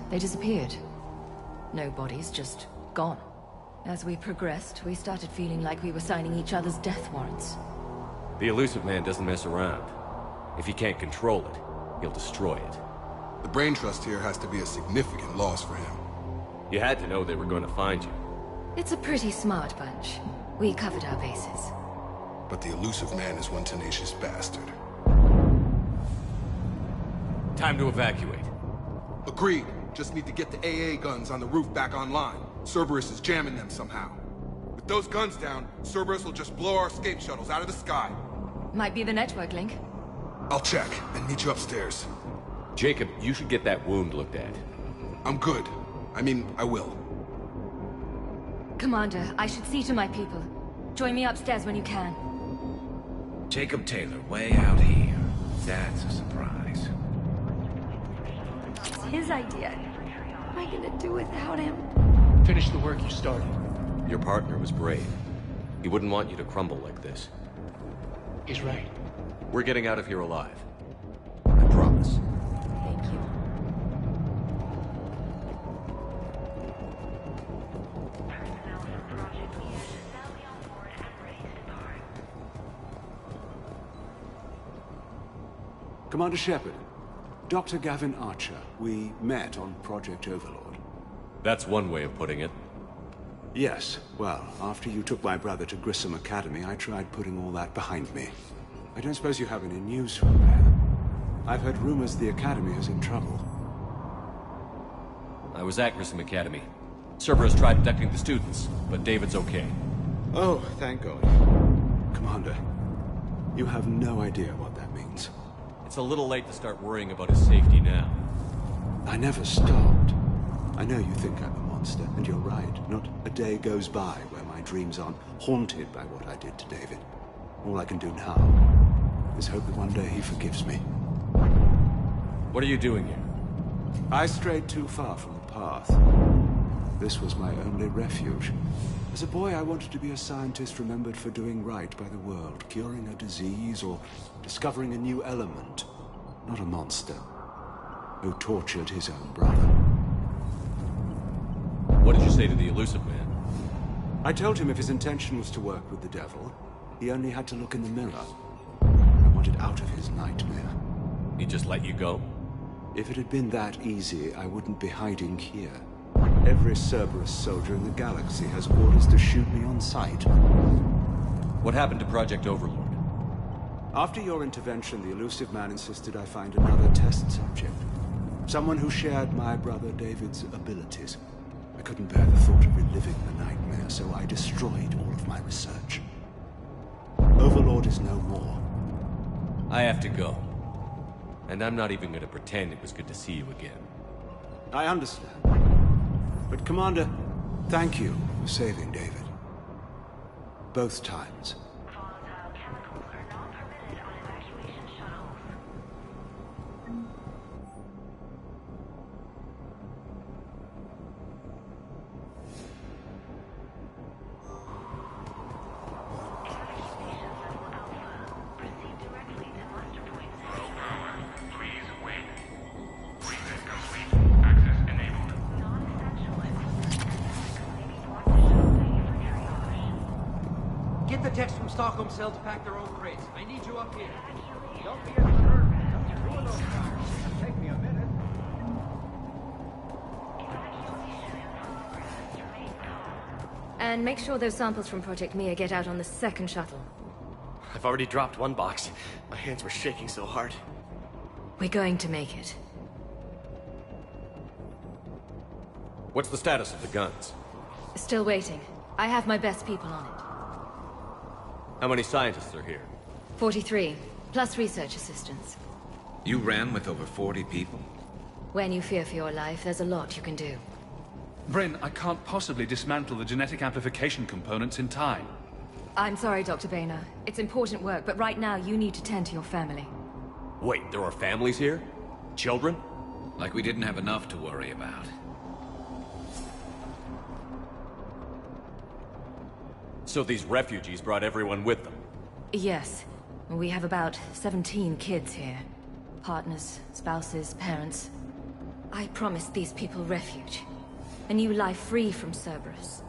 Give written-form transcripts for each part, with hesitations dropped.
They disappeared. No bodies, just gone. As we progressed, we started feeling like we were signing each other's death warrants. The elusive man doesn't mess around. If he can't control it, he'll destroy it. The brain trust here has to be a significant loss for him. You had to know they were going to find you. It's a pretty smart bunch. We covered our bases. But the elusive man is one tenacious bastard. Time to evacuate. Agreed. Just need to get the AA guns on the roof back online. Cerberus is jamming them somehow. With those guns down, Cerberus will just blow our escape shuttles out of the sky. Might be the network link. I'll check and meet you upstairs. Jacob, you should get that wound looked at. I'm good. I mean, I will. Commander, I should see to my people. Join me upstairs when you can. Jacob Taylor, way out here. That's a surprise. It's his idea. What am I gonna do without him? Finish the work you started. Your partner was brave. He wouldn't want you to crumble like this. He's right. We're getting out of here alive. I promise. Thank you. Commander Shepard, Dr. Gavin Archer, we met on Project Overlord. That's one way of putting it. Yes, well, after you took my brother to Grissom Academy, I tried putting all that behind me. I don't suppose you have any news from there. I've heard rumors the Academy is in trouble. I was at Grissom Academy. Cerberus tried abducting the students, but David's okay. Oh, thank God. Commander, you have no idea what that means. It's a little late to start worrying about his safety now. I never stopped. I know you think I'm a monster, and you're right. Not a day goes by where my dreams aren't haunted by what I did to David. All I can do now is hope that one day he forgives me. What are you doing here? I strayed too far from the path. This was my only refuge. As a boy, I wanted to be a scientist remembered for doing right by the world, curing a disease or discovering a new element. Not a monster who tortured his own brother. What did you say to the elusive man? I told him if his intention was to work with the devil, he only had to look in the mirror. I wanted out of his nightmare. He just let you go? If it had been that easy, I wouldn't be hiding here. Every Cerberus soldier in the galaxy has orders to shoot me on sight. What happened to Project Overlord? After your intervention, the elusive man insisted I find another test subject. Someone who shared my brother David's abilities. I couldn't bear the thought of reliving the nightmare, so I destroyed all of my research. Overlord is no more. I have to go. And I'm not even going to pretend it was good to see you again. I understand. But Commander, thank you for saving David. Both times. Get the text from Stockholm Cell to pack their own crates. I need you up here. Don't be a jerk. Two of those cars. It'll take me a minute. And make sure those samples from Project Mia get out on the second shuttle. I've already dropped one box. My hands were shaking so hard. We're going to make it. What's the status of the guns? Still waiting. I have my best people on it. How many scientists are here? 43, plus research assistants. You ran with over 40 people? When you fear for your life, there's a lot you can do. Bryn, I can't possibly dismantle the genetic amplification components in time. I'm sorry, Dr. Boehner. It's important work, but right now you need to tend to your family. Wait, there are families here? Children? Like we didn't have enough to worry about. So these refugees brought everyone with them? Yes. We have about 17 kids here. Partners, spouses, parents. I promised these people refuge. A new life free from Cerberus.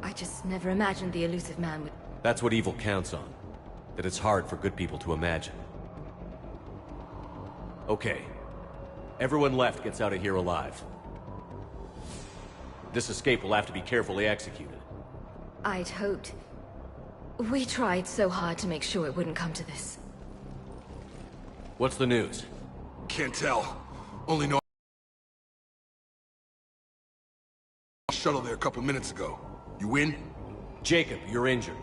I just never imagined the elusive man would... That's what evil counts on. That it's hard for good people to imagine. Okay. Everyone left gets out of here alive. This escape will have to be carefully executed. I'd hoped. We tried so hard to make sure it wouldn't come to this. What's the news? Can't tell. Only know shuttle there a couple minutes ago. You win? Jacob, you're injured.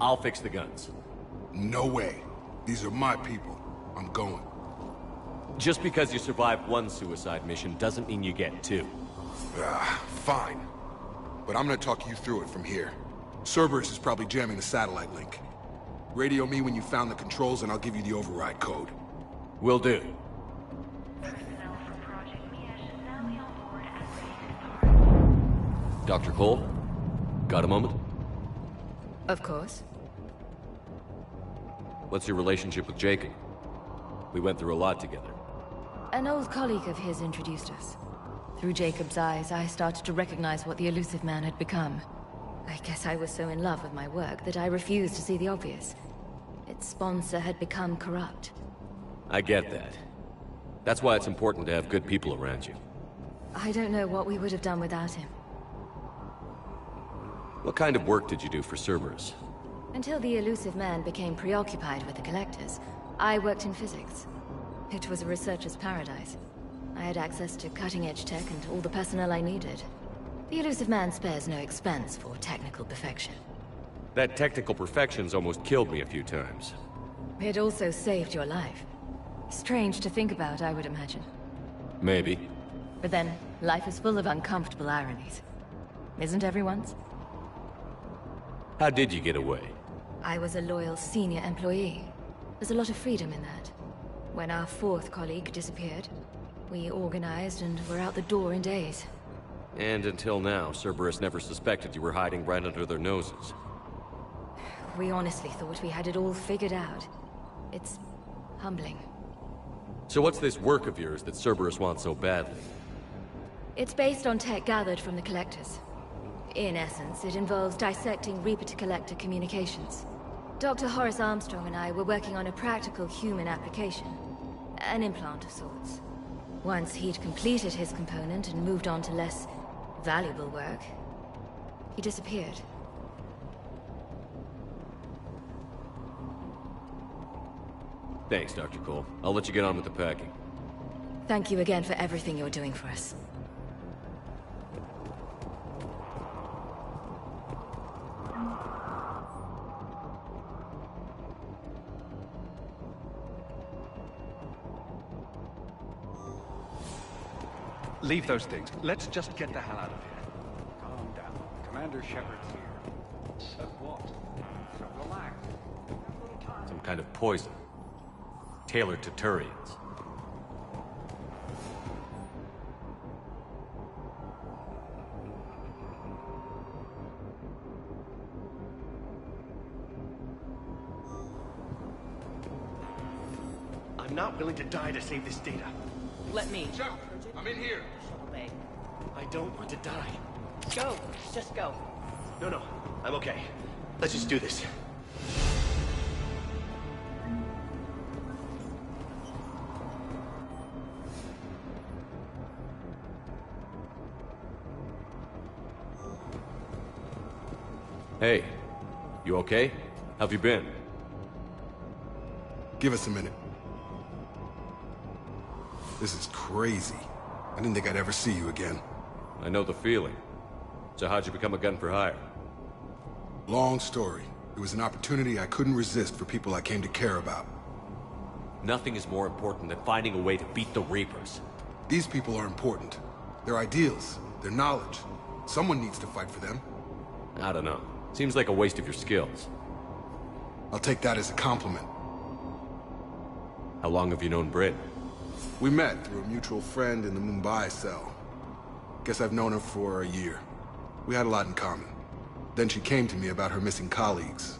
I'll fix the guns. No way. These are my people. I'm going. Just because you survived one suicide mission doesn't mean you get two. Fine. But I'm gonna talk you through it from here. Cerberus is probably jamming the satellite link. Radio me when you found the controls and I'll give you the override code. Will do. Dr. Cole? Got a moment? Of course. What's your relationship with Jacob? We went through a lot together. An old colleague of his introduced us. Through Jacob's eyes, I started to recognize what the elusive man had become. I guess I was so in love with my work that I refused to see the obvious. Its sponsor had become corrupt. I get that. That's why it's important to have good people around you. I don't know what we would have done without him. What kind of work did you do for Cerberus? Until the elusive man became preoccupied with the Collectors, I worked in physics. It was a researcher's paradise. I had access to cutting-edge tech and all the personnel I needed. The elusive man spares no expense for technical perfection. That technical perfection's almost killed me a few times. It also saved your life. Strange to think about, I would imagine. Maybe. But then, life is full of uncomfortable ironies. Isn't everyone's? How did you get away? I was a loyal senior employee. There's a lot of freedom in that. When our fourth colleague disappeared, we organized and were out the door in days. And until now, Cerberus never suspected you were hiding right under their noses. We honestly thought we had it all figured out. It's humbling. So what's this work of yours that Cerberus wants so badly? It's based on tech gathered from the Collectors. In essence, it involves dissecting Reaper-to-Collector communications. Dr. Horace Armstrong and I were working on a practical human application. An implant of sorts. Once he'd completed his component and moved on to less valuable work, he disappeared. Thanks, Dr. Cole. I'll let you get on with the packing. Thank you again for everything you're doing for us. Leave those things. Let's just get the hell out of here. Calm down. Commander Shepard's here. So what? So relax. Have a little time. Some kind of poison. Tailored to Turians. I'm not willing to die to save this data. Let me. Shepard, I'm in here. Obey. I don't want to die. Go. Just go. No, I'm okay. Let's just do this. Hey, you okay? How've you been? Give us a minute. This is crazy. I didn't think I'd ever see you again. I know the feeling. So how'd you become a gun for hire? Long story. It was an opportunity I couldn't resist for people I came to care about. Nothing is more important than finding a way to beat the Reapers. These people are important. Their ideals, their knowledge. Someone needs to fight for them. I don't know. Seems like a waste of your skills. I'll take that as a compliment. How long have you known Britt? We met through a mutual friend in the Mumbai cell. Guess I've known her for a year. We had a lot in common. Then she came to me about her missing colleagues.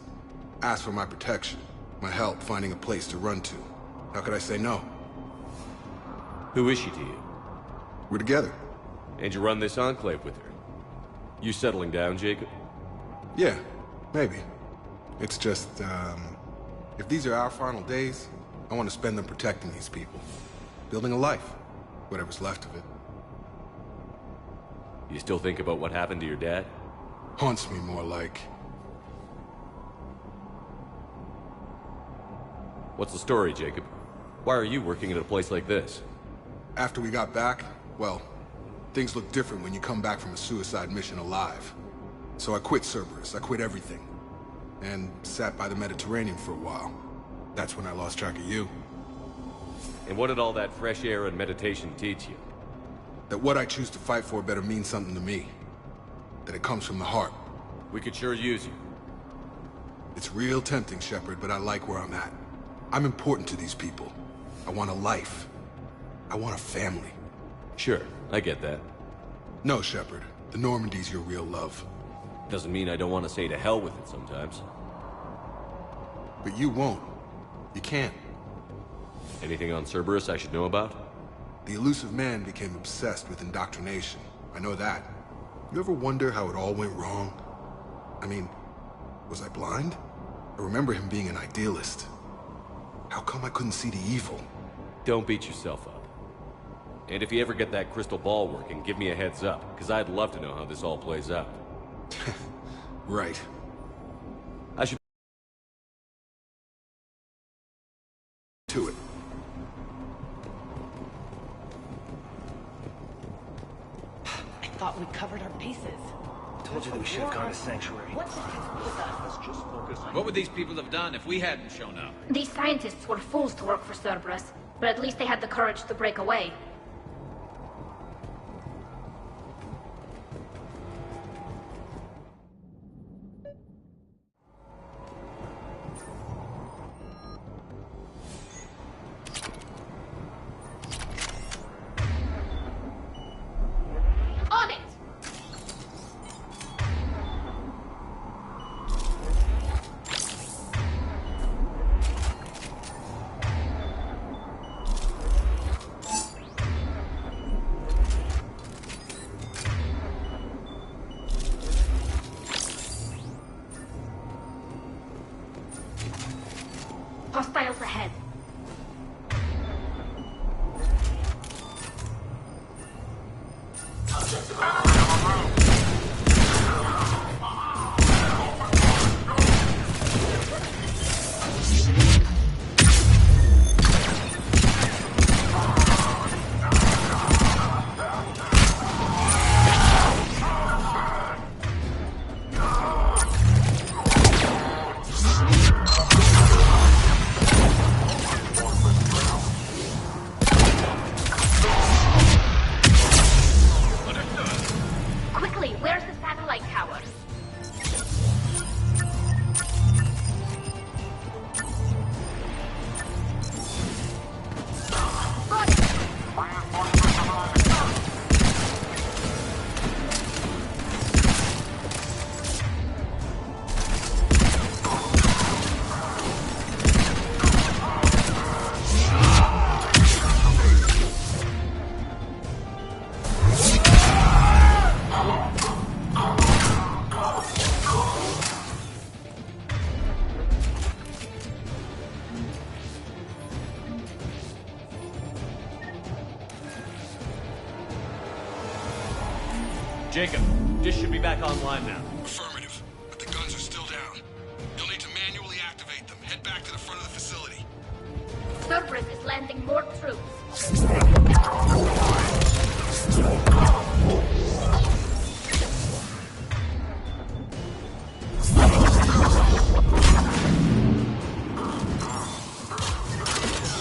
Asked for my protection, my help finding a place to run to. How could I say no? Who is she to you? We're together. And you run this enclave with her. You settling down, Jacob? Yeah, maybe. It's just, if these are our final days, I want to spend them protecting these people. Building a life. Whatever's left of it. You still think about what happened to your dad? Haunts me more like... What's the story, Jacob? Why are you working at a place like this? After we got back, well, things look different when you come back from a suicide mission alive. So I quit Cerberus, I quit everything. And sat by the Mediterranean for a while. That's when I lost track of you. And what did all that fresh air and meditation teach you? That what I choose to fight for better mean something to me. That it comes from the heart. We could sure use you. It's real tempting, Shepard, but I like where I'm at. I'm important to these people. I want a life. I want a family. Sure, I get that. No, Shepard. The Normandy's your real love. Doesn't mean I don't want to say to hell with it sometimes. But you won't. You can't. Anything on Cerberus I should know about? The elusive man became obsessed with indoctrination. I know that. You ever wonder how it all went wrong? I mean, was I blind? I remember him being an idealist. How come I couldn't see the evil? Don't beat yourself up. And if you ever get that crystal ball working, give me a heads up, because I'd love to know how this all plays out. Right. I should... To it. I thought we covered our bases. Told you that we should have gone to Sanctuary. What would these people have done if we hadn't shown up? These scientists were fools to work for Cerberus, but at least they had the courage to break away. On it! Hostiles ahead. Quickly, where's the satellite tower? Jacob, dish should be back online now. Affirmative. But the guns are still down. You'll need to manually activate them. Head back to the front of the facility. Cerberus is landing more troops.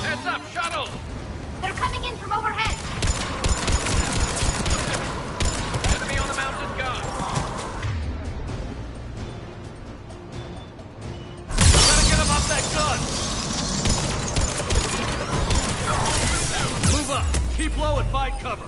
Heads up, shuttle! They're coming in from overhead. Enemy on the mountain gun! Gotta get him off that gun! Move up! Keep low and find cover!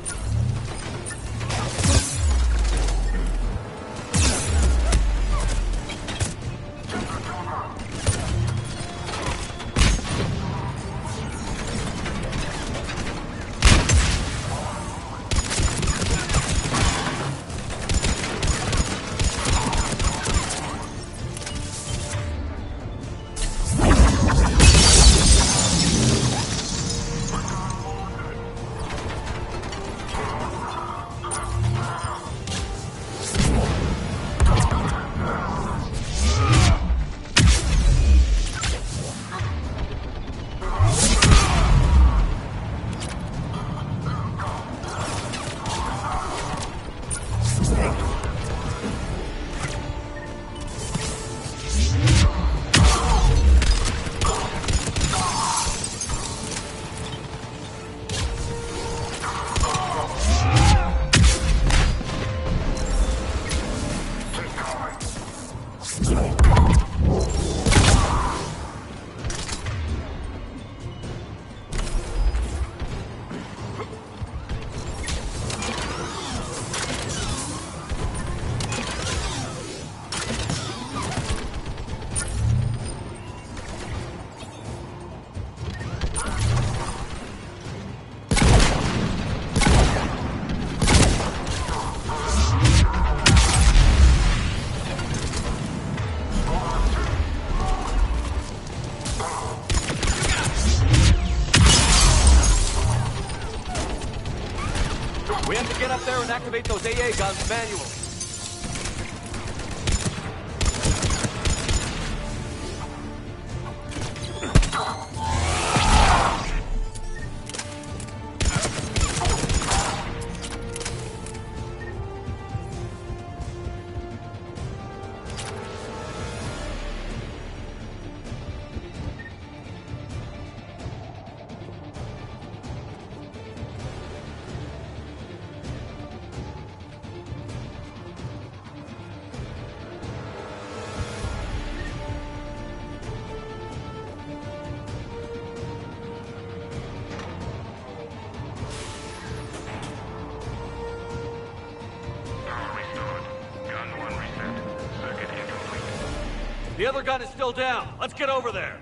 there and activate those AA guns manually. The other gun is still down. Let's get over there.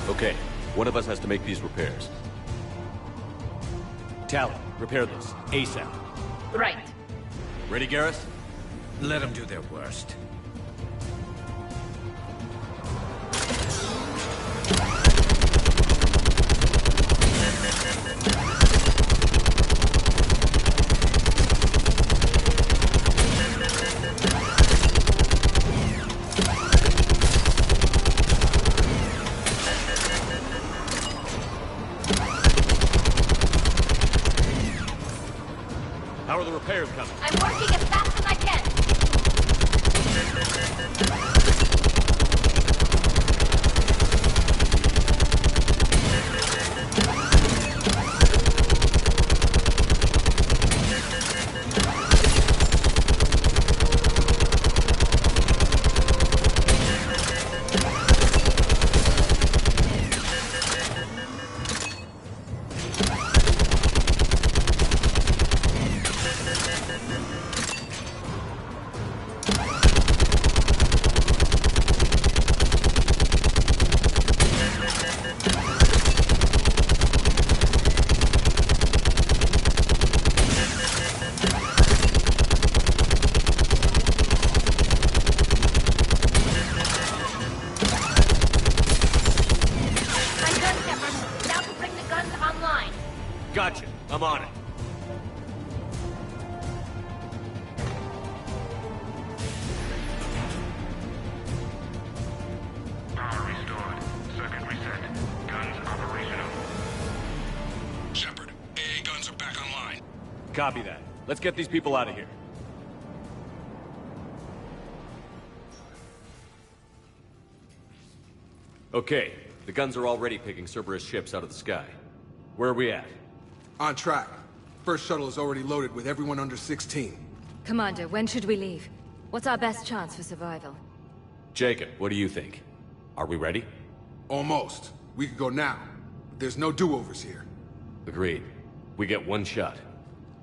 Okay, one of us has to make these repairs. Tally, repair this, ASAP. Right. Ready, Garrus? Let them do their worst. How are the repairs coming? I'm working as fast as I can. Gotcha. I'm on it. Power restored. Circuit reset. Guns operational. Shepard, AA guns are back online. Copy that. Let's get these people out of here. Okay, the guns are already picking Cerberus ships out of the sky. Where are we at? On track. First shuttle is already loaded with everyone under 16. Commander, when should we leave? What's our best chance for survival? Jacob, what do you think? Are we ready? Almost. We could go now, but there's no do-overs here. Agreed. We get one shot.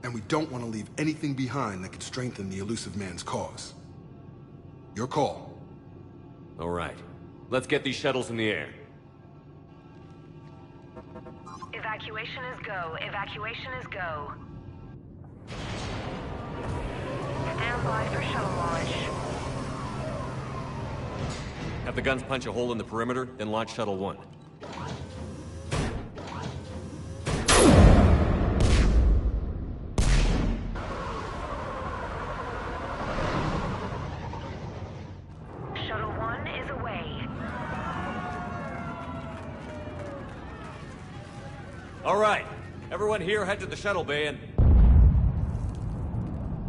And we don't want to leave anything behind that could strengthen the elusive man's cause. Your call. All right. Let's get these shuttles in the air. Evacuation is go. Evacuation is go. Stand by for shuttle launch. Have the guns punch a hole in the perimeter, then launch Shuttle 1. Shuttle 1 is away. All right. Everyone here head to the shuttle bay and...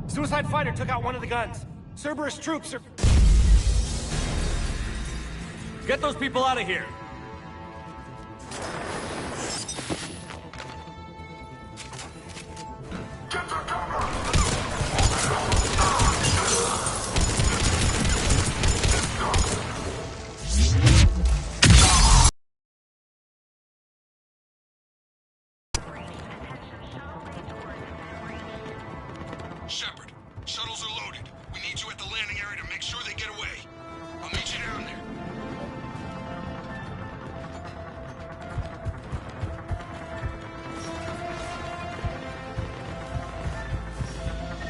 Suicide fighter took out one of the guns. Cerberus troops are... Get those people out of here! Shuttles are loaded. We need you at the landing area to make sure they get away. I'll meet you down there.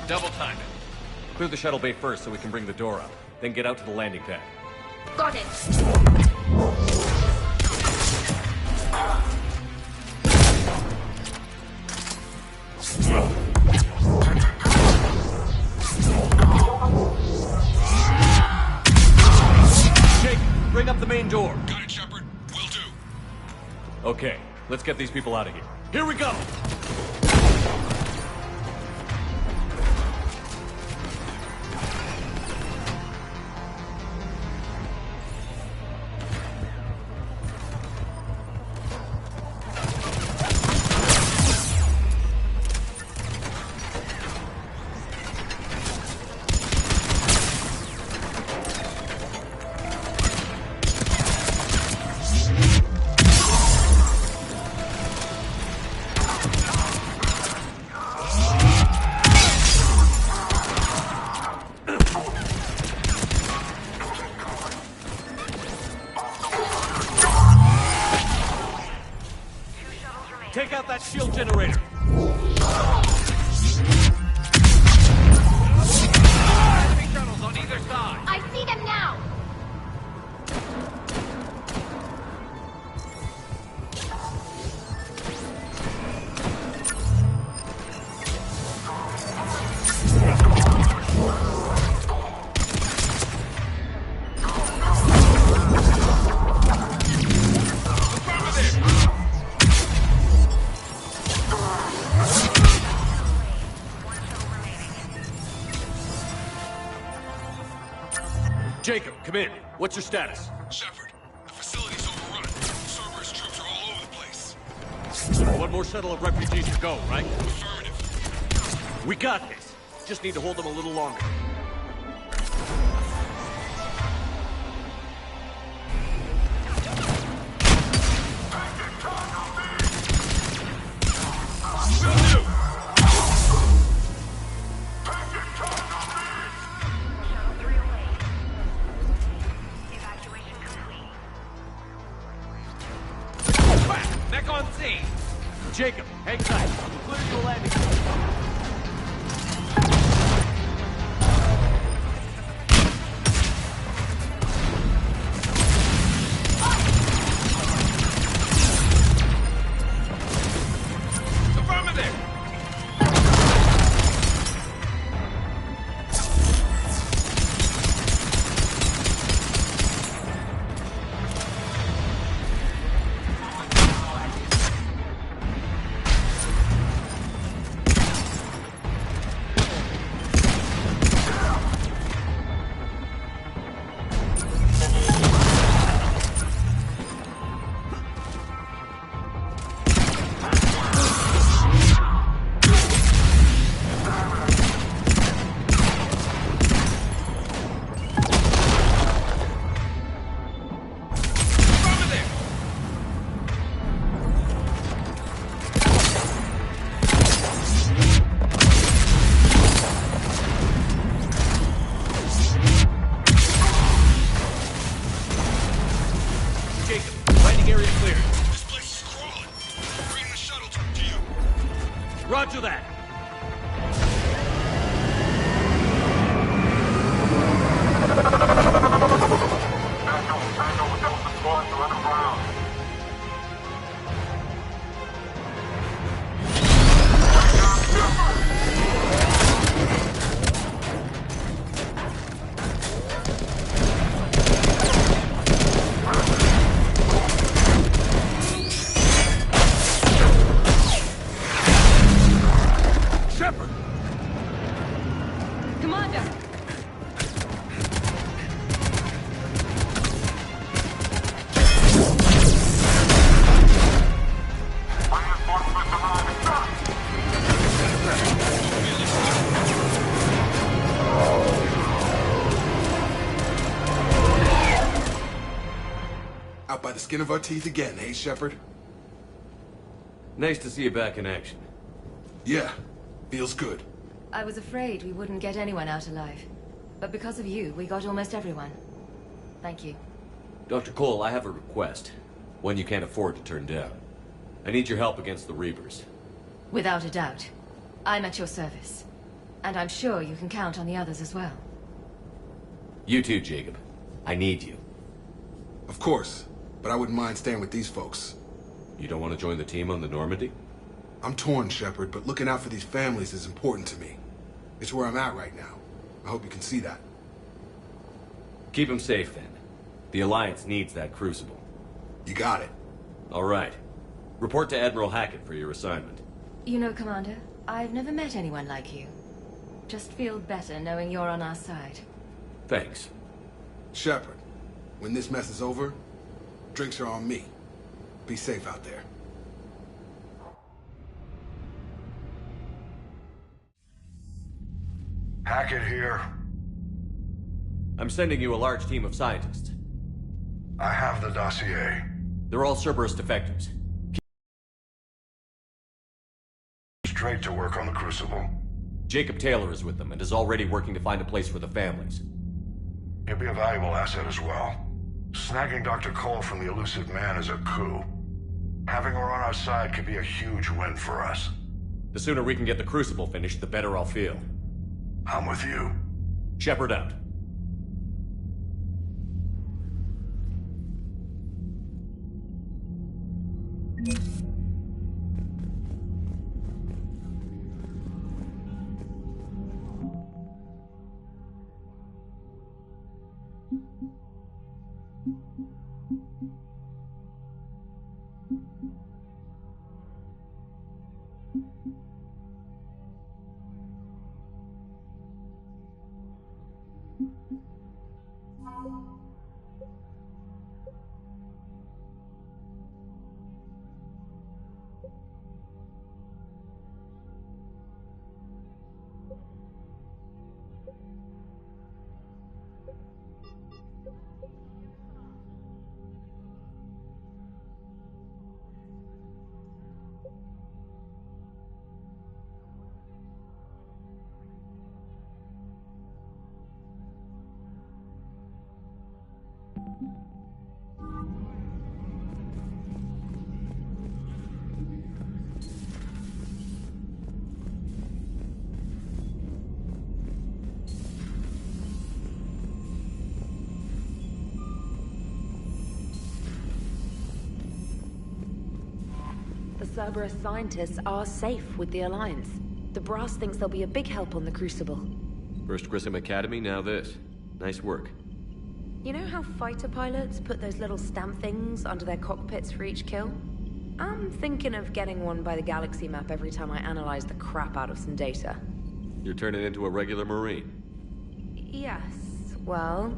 Double time it. Clear the shuttle bay first so we can bring the door up. Then get out to the landing pad. Got it. Jake, bring up the main door. Got it, Shepard. Will do. Okay, let's get these people out of here. Here we go! Take out that shield generator! Enemy shuttles on either side! I see them now! Jacob, come in. What's your status? Shepard, the facility's overrun. Cerberus troops are all over the place. One more shuttle of refugees to go, right? Affirmative. We got this. Just need to hold them a little longer. Back on scene! Jacob, hang tight. We're clear to the landing. Affirmative! Roger that. Out by the skin of our teeth again, hey, Shepard? Nice to see you back in action. Yeah, feels good. I was afraid we wouldn't get anyone out alive. But because of you, we got almost everyone. Thank you. Dr. Cole, I have a request. One you can't afford to turn down. I need your help against the Reapers. Without a doubt. I'm at your service. And I'm sure you can count on the others as well. You too, Jacob. I need you. Of course, but I wouldn't mind staying with these folks. You don't want to join the team on the Normandy? I'm torn, Shepard, but looking out for these families is important to me. It's where I'm at right now. I hope you can see that. Keep them safe, then. The Alliance needs that Crucible. You got it. All right. Report to Admiral Hackett for your assignment. You know, Commander, I've never met anyone like you. Just feel better knowing you're on our side. Thanks. Shepard, when this mess is over, drinks are on me. Be safe out there. Hackett here. I'm sending you a large team of scientists. I have the dossier. They're all Cerberus defectors. Straight to work on the Crucible. Jacob Taylor is with them and is already working to find a place for the families. He'll be a valuable asset as well. Snagging Dr. Cole from the elusive man is a coup. Having her on our side could be a huge win for us. The sooner we can get the Crucible finished, the better I'll feel. I'm with you. Shepard out. The Cerberus scientists are safe with the Alliance. The brass thinks they'll be a big help on the Crucible. First Grissom Academy, now this. Nice work. You know how fighter pilots put those little stamp things under their cockpits for each kill? I'm thinking of getting one by the galaxy map every time I analyze the crap out of some data. You're turning into a regular Marine. Yes, well,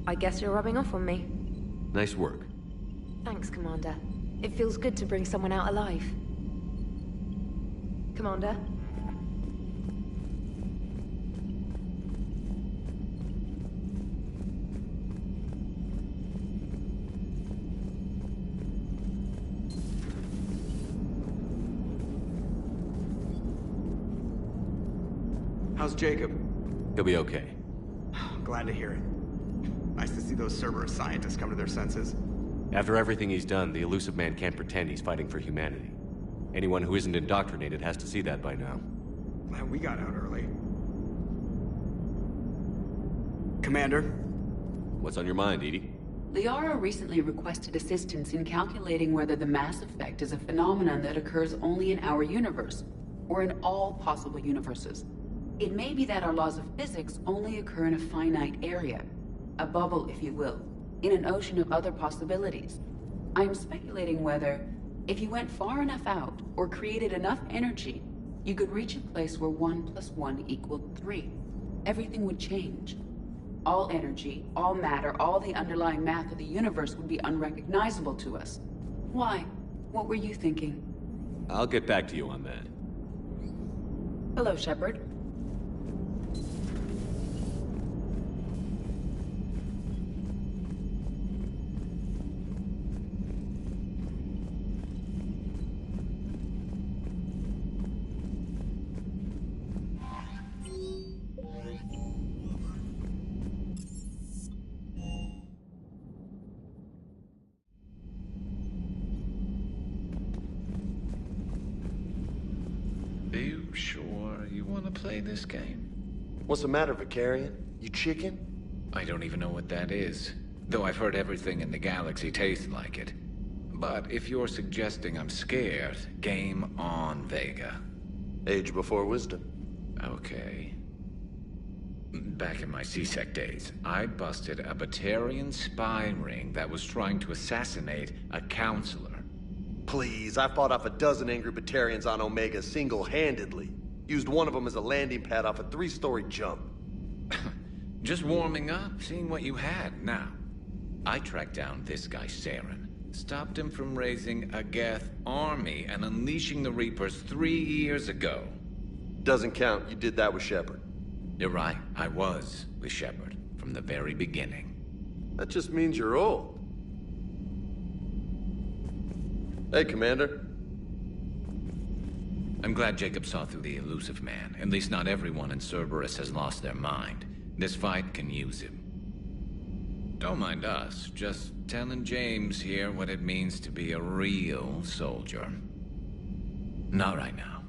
I guess you're rubbing off on me. Nice work. Thanks, Commander. It feels good to bring someone out alive. Commander? How's Jacob? He'll be okay. Glad to hear it. Nice to see those Cerberus scientists come to their senses. After everything he's done, the elusive man can't pretend he's fighting for humanity. Anyone who isn't indoctrinated has to see that by now. Man, we got out early. Commander? What's on your mind, Edie? Liara recently requested assistance in calculating whether the mass effect is a phenomenon that occurs only in our universe, or in all possible universes. It may be that our laws of physics only occur in a finite area, a bubble, if you will, in an ocean of other possibilities. I am speculating whether, if you went far enough out, or created enough energy, you could reach a place where 1 + 1 = 3. Everything would change. All energy, all matter, all the underlying math of the universe would be unrecognizable to us. Why? What were you thinking? I'll get back to you on that. Hello, Shepard. play this game? What's the matter, Vicarian? You chicken? I don't even know what that is. Though I've heard everything in the galaxy tastes like it. But if you're suggesting I'm scared, game on, Vega. Age before wisdom. Okay. Back in my CSEC days, I busted a Batarian spy ring that was trying to assassinate a counselor. Please, I fought off a dozen angry Batarians on Omega single-handedly. Used one of them as a landing pad off a 3-story jump. Just warming up, seeing what you had. Now, I tracked down this guy, Saren. Stopped him from raising a Geth army and unleashing the Reapers 3 years ago. Doesn't count. You did that with Shepard. You're right. I was with Shepard from the very beginning. That just means you're old. Hey, Commander. I'm glad Jacob saw through the elusive man. At least not everyone in Cerberus has lost their mind. This fight can use him. Don't mind us, just telling James here what it means to be a real soldier. Not right now.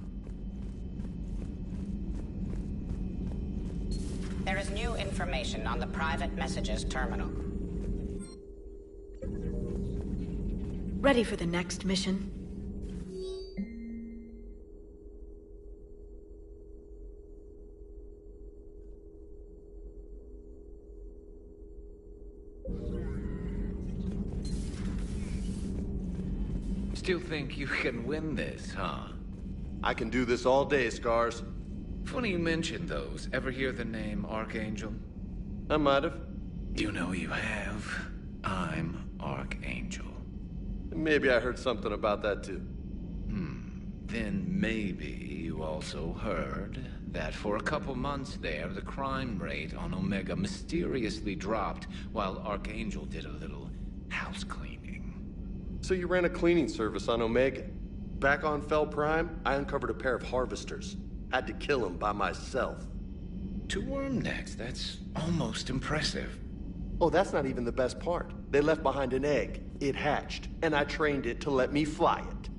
There is new information on the private messages terminal. Ready for the next mission? Still think you can win this, huh? I can do this all day, Scars. Funny you mentioned those. Ever hear the name Archangel? I might have. You know you have. I'm Archangel. Maybe I heard something about that too. Then maybe you also heard that for a couple months there, the crime rate on Omega mysteriously dropped while Archangel did a little house cleaning. So you ran a cleaning service on Omega. Back on Fel Prime, I uncovered a pair of harvesters. Had to kill them by myself. 2 worm necks, that's almost impressive. Oh, that's not even the best part. They left behind an egg. It hatched, and I trained it to let me fly it.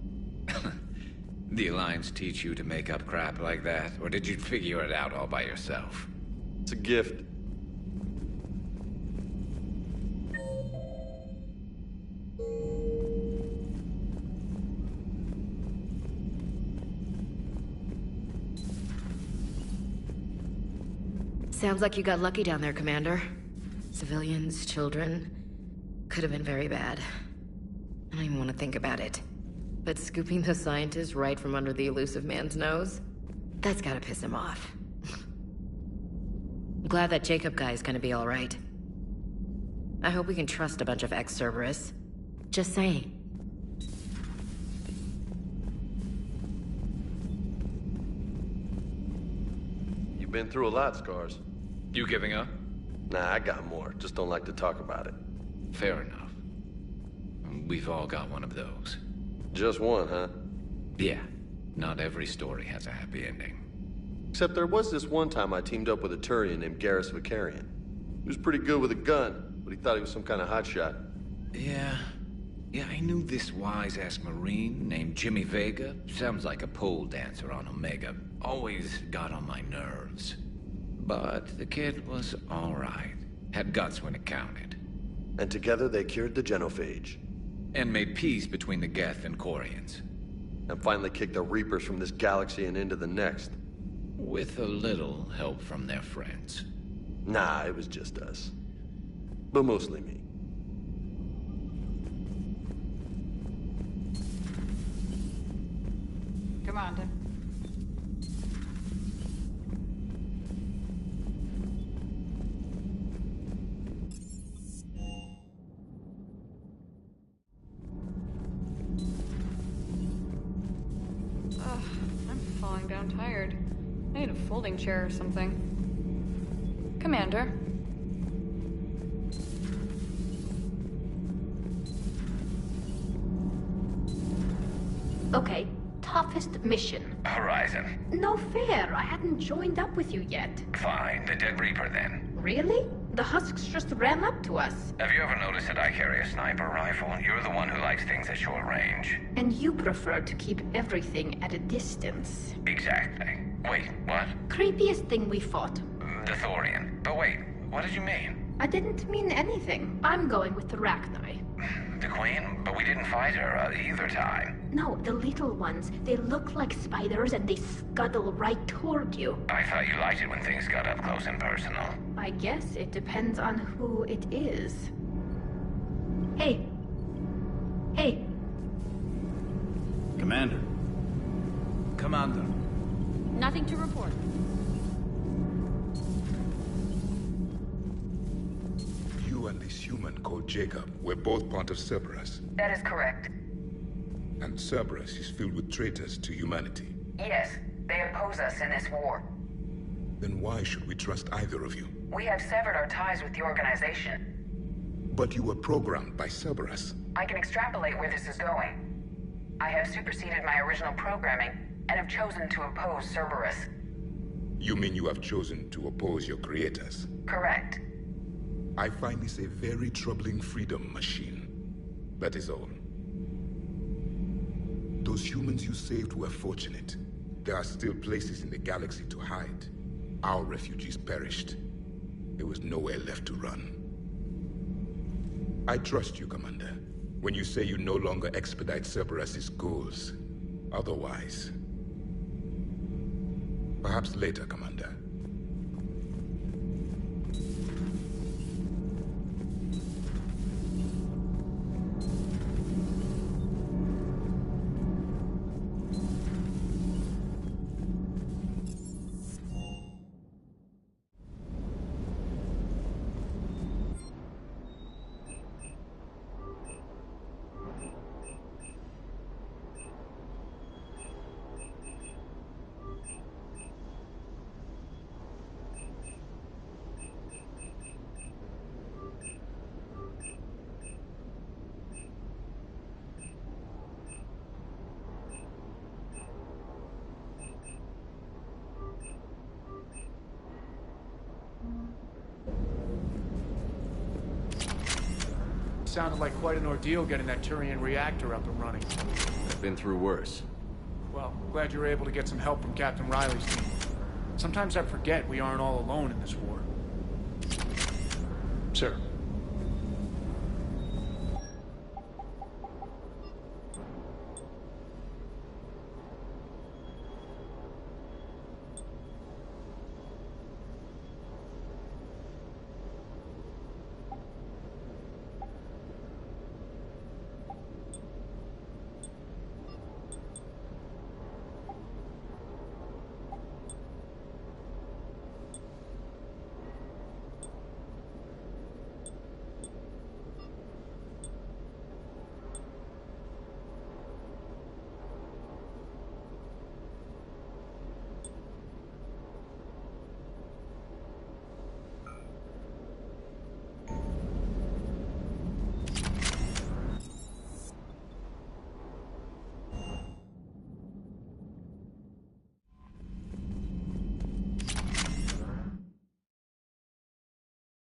The Alliance teach you to make up crap like that, or did you figure it out all by yourself? It's a gift. Sounds like you got lucky down there, Commander. Civilians, children. Could have been very bad. I don't even want to think about it. But scooping those scientists right from under the elusive man's nose? That's gotta piss him off. I'm glad that Jacob guy is gonna be alright. I hope we can trust a bunch of ex-Cerberus. Just saying. You've been through a lot, Scars. You giving up? Nah, I got more. Just don't like to talk about it. Fair enough. We've all got one of those. Just one, huh? Yeah. Not every story has a happy ending. Except there was this one time I teamed up with a Turian named Garrus Vicarian. He was pretty good with a gun, but he thought he was some kind of hotshot. Yeah, I knew this wise-ass Marine named Jimmy Vega. Sounds like a pole dancer on Omega. Always got on my nerves. But the kid was alright. Had guts when it counted. And together they cured the genophage. And made peace between the Geth and Quarians. And finally kicked the Reapers from this galaxy and into the next. With a little help from their friends. Nah, it was just us. But mostly me. Commander. I'm falling down tired. I need a folding chair or something. Commander. Okay, toughest mission. Horizon. No fair, I hadn't joined up with you yet. Fine, the Dead Reaper then. Really? The Husks just ran up to us. Have you ever noticed that I carry a sniper rifle? You're the one who likes things at short range. And you prefer to keep everything at a distance. Exactly. Wait, what? Creepiest thing we fought. The Thorian. But wait, what did you mean? I didn't mean anything. I'm going with the Rachni. The Queen? But we didn't fight her either time. No, the little ones. They look like spiders and they scuttle right toward you. I thought you liked it when things got up close and personal. I guess it depends on who it is. Hey. Hey. Commander. Commander. Nothing to report. You and this human called Jacob were both part of Cerberus. That is correct. And Cerberus is filled with traitors to humanity. Yes, they oppose us in this war. Then why should we trust either of you? We have severed our ties with the organization. But you were programmed by Cerberus. I can extrapolate where this is going. I have superseded my original programming and have chosen to oppose Cerberus. You mean you have chosen to oppose your creators? Correct. I find this a very troubling freedom machine. That is all. Those humans you saved were fortunate. There are still places in the galaxy to hide. Our refugees perished. There was nowhere left to run. I trust you, Commander, when you say you no longer expedite Cerberus's goals. Otherwise... Perhaps later, Commander. Sounded like quite an ordeal getting that Turian reactor up and running. I've been through worse. Well, glad you were able to get some help from Captain Riley's team. Sometimes I forget we aren't all alone in this war. Sir.